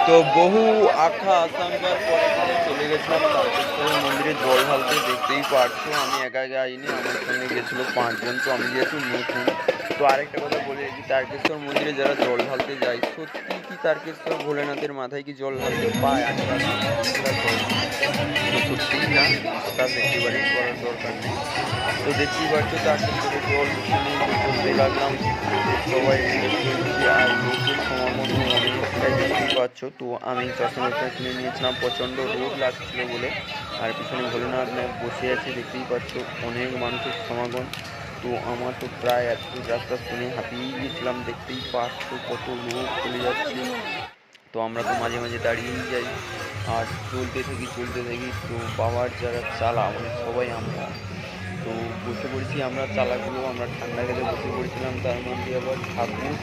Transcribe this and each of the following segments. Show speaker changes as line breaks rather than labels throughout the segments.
তো বহু আশা আকাঙ্ক্ষার পরে কিন্তু চলে গেছিলাম তারকেশ্বরের মন্দিরে জল ঢালতে। দেখতেই পারছো আমি একা যাইনি, আমার সঙ্গে গেছিল 5 জন। তো আমি যেহেতু নতুন, তো আরেকটা কথা বলে রাখি, তারকেশ্বর মন্দিরে যারা জল ঢালতে যায় সত্যি কি তারকেশ্বর ভোলেনাথের মাথায় কি জল ঢালতে পায়? আজকাল মানুষরা জল ঢালছে, তো সত্যিই না, বিশ্বাস একেবারেই করার দরকার নেই। তো দেখতেই পাচ্ছো তারকেশ্বরে জল নিয়ে চলতে লাগলাম, সবাই মিলে চলছি আর লোকের সমাগম অনেকটাই দেখতেই পাচ্ছ। তো আমি চশমা কিনে নিয়েছিলাম, প্রচণ্ড রোদ লাগছিল বলে। আর পিছনে ভোলেনাথ বসে আছে, দেখতেই পাচ্ছ অনেক মানুষের সমাগম। তো আমার তো প্রায় এত রাস্তা শুনে হাঁপিয়ে গিয়েছিলাম, দেখতেই পাচ্ছ কত লোক চলে যাচ্ছে। তো আমরা তো মাঝে মাঝে দাঁড়িয়েই যাই আর চলতে থাকি। তো বাবার যারা চালা মানে সবাই আমরা তো বসে পড়েছি, আমরা চালাগুলো আমরা ঠান্ডা খেতে বসে পড়েছিলাম। তার মধ্যে আবার ঠাকুর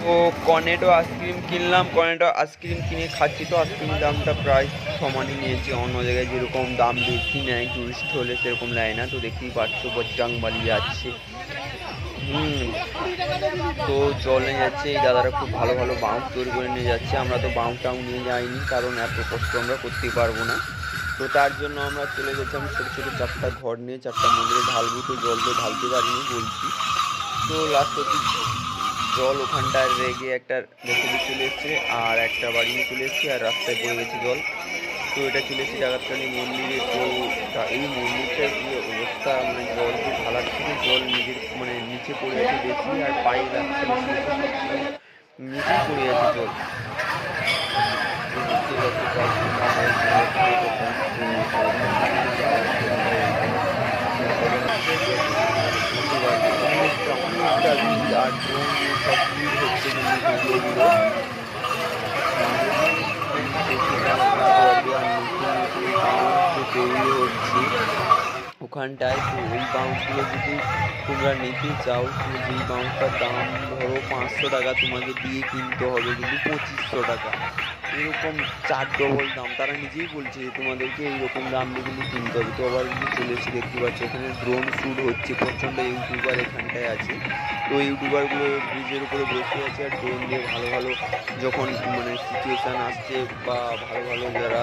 তো কর্নেটো আইসক্রিম কিনলাম, কর্নেটো আইসক্রিম কিনে খাচ্ছি। তো আইসক্রিম দামটা প্রায় সমানই নিয়েছে, অন্য জায়গায় যেরকম দাম বেশি নেয় টুরিস্ট হলে সেরকম নেয় না। তো দেখতেই পাচ্ছ বজ্জাং বালি যাচ্ছে। তো জল নিয়ে যাচ্ছে, এই দাদারা খুব ভালো ভালো বাউন্স তৈরি করে নিয়ে যাচ্ছে। আমরা তো বাউন্স টাউন নিয়ে যাইনি, কারণ এত কষ্ট আমরা করতে পারবো না। তো তার জন্য আমরা চলে গেছিলাম ছোটো ছোটো 4টা ঘর নিয়ে, 4টা মন্দিরে ঢালবো। তো জল তো ঢালতে পারিনি বলছি। তো লাস্ট অব্দি জল ওখানটায় রেগে একটা ভেসেলি চলে এসছে আর একটা বাড়ি নিয়ে চলে এসেছি, আর রাস্তায় পড়ে গেছে জল। তো এটা চলে এসেছি ডাকাতকালী মন্দিরে। তো এই মন্দিরটার যে অবস্থা, মানে জল যে ঢালার থেকে জল নিজের মানে নিচে পড়ে আছে বেশি, আর পায়ে লাগছে বেশি, নিচেই পড়ে আছে জল। তো বুঝতে পারছি তার জন্য আমরা চলে যাচ্ছি তখন। তো মন্দিরে যাওয়ার জন্য বুঝতে পারছি অনেকটা ভিড়, আর ড্রোন দিয়ে সব ভিড় হচ্ছে কিন্তু ভিডিওগুলো মানুষ দেখে বুঝতে পারবে। আর নতুন নতুন বাউন্স তৈরি হচ্ছে ওখানটায়। তো ওই বাউন্সগুলো যদি তোমরা নিতে চাও, তো যেই বাউন্সটার দাম ধরো 500 টাকা, তোমাকে দিয়ে কিনতে হবে কিন্তু 2500 টাকা, এরকম 4 ডবল দাম। তারা নিজেই বলছে যে তোমাদেরকে এইরকম দাম দিয়ে কিন্তু কিনতে হবে। তো আবার কিন্তু চলে এসে দেখতে পাচ্ছি এখানে ড্রোন শ্যুট হচ্ছে, প্রচণ্ড ইউটিউবার এখানটায় আছে। তো ইউটিউবারগুলো ব্রিজের উপরে বসে আছে আর ড্রোন দিয়ে ভালো ভালো যখন মানে সিচুয়েশান আসছে বা ভালো ভালো যারা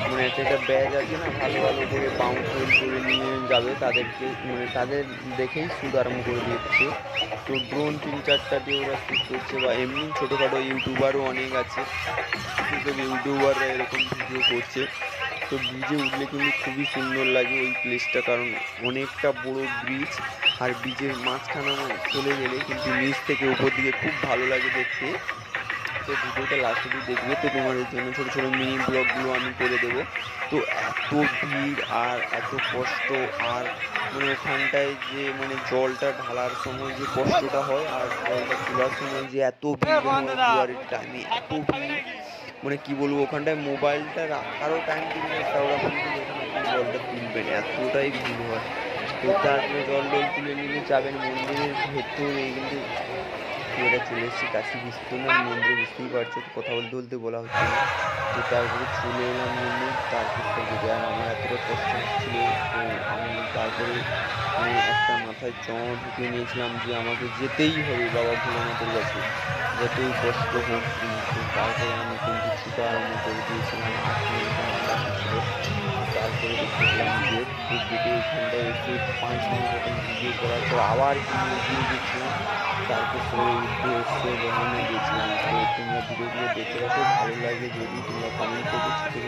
মানে একটা ব্যাচ আছে না, ভালো ভালো করে বাউন্স তৈরি করে নিয়ে যাবে তাদেরকে, মানে তাদের দেখেই শ্যুট আরম্ভ করে দিচ্ছে। তো ড্রোন 3-4টা দিয়ে ওরা শ্যুট করছে, বা এমনি ছোটোখাটো ইউটিউবারও অনেক আছে, সেসব ইউটিউবাররা এরকম ভিডিও করছে। তো ব্রিজে উঠলে কিন্তু খুবই সুন্দর লাগে ওই প্লেসটা, কারণ অনেকটা বড় ব্রিজ, আর ব্রিজের মাঝখানে চলে গেলে কিন্তু নিচ থেকে উপর দিকে খুব ভালো লাগে দেখতে। তো ভিডিওটা লাস্ট অবধি দেখবে, তো তোমাদের জন্য ছোটো ছোটো মিনি ব্লগগুলো আমি করে দেবো। তো এত ভিড় আর এত কষ্ট, আর মানে ওখানটায় যে মানে জলটা ঢালার সময় যে কষ্টটা হয়, আর জলটা তোলার সময় যে এত ভিড়, দুয়ারের টাইমে এত ভিড়, মানে কি বলবো, ওখানটায় মোবাইলটা রাখারও টাইম দিবে না, ওরা কিন্তু যেখানে আপনি জলটা তুলবেন এতটাই ভিড় হয়। তো তারপরে জল তুলে নিয়ে যাবেন মন্দিরের ভেতরে কিন্তু। তো এটা চলে এসেছি কাশী বিশ্বনাথ মন্দিরে, বুঝতেই পারছো তো কথা বলতে বলতে বলা হচ্ছে না। তো তারপরে চলে এলাম মন্দির, তারপর থেকে আর আমার এতটা কষ্ট হচ্ছিল। তো আমি তারপরে মানে একটা মাথায় ঢুকিয়ে নিয়েছিলাম যে আমাকে যেতেই হবে বাবা ভোলেনাথের কাছে, যতই কষ্ট হোক। কিন্তু তারপরে আমি কিন্তু ছুটা আরম্ভ করে দিয়েছিলাম, 8 মিনিট আমার বাকি ছিল। তারপরে দেখতে পেলাম গেট, তো গেটে এখানটায় এসে 5 মিনিট মতন ভিডিও করার পর আবার কিন্তু এগিয়ে গেছিলাম তারকেশ্বরের উদ্দেশ্যে রওনা দিয়েছিলাম। তো তোমরা ভিডিওগুলো দেখতে থাকো, ভালো লাগে যদি তোমরা কমেন্ট করবে ছোটো